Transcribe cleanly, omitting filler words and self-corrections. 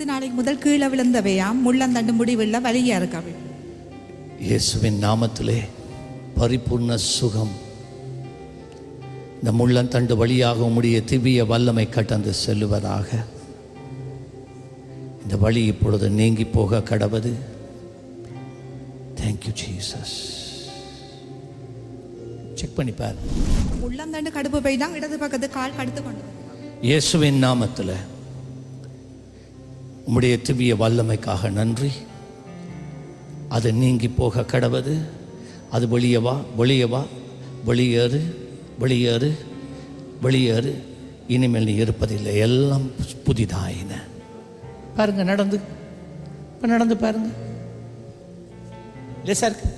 10 நாளைக்கு முதல் கீழே விழுந்தவையாம், முள்ளந்தண்டு முடிவுள்ள வலியா இருக்காவே. இயேசுவின் நாமத்திலே பரிபூர்ண சுகம். இந்த முள்ளந்தண்டு வழியாக உம்முடைய திவ்ய வல்லமை கடந்து செல்லுவதாக. இந்த வழி இப்பொழுது நீங்கி போக கடவது. Thank you Jesus. செக் பண்ணி பாரு. முள்ளந்தண்டு கடுப்பு போய் தான் இடது பக்கத்து கால் கடுத்து கொண்டு. இயேசுவின் நாமத்தில் உம்முடைய திவ்ய வல்லமைக்காக நன்றி. அது நீங்கி போக கடவது. அது வெளியே வா, வெளியே வா, வெளியேறு, வெளியேறு, வெளியேறு. இனிமேல் நீ இருப்பதில்லை, எல்லாம் புதிதாயின. பாருங்க, நடந்து இப்போ நடந்து பாருங்க. லேசா இருக்கு.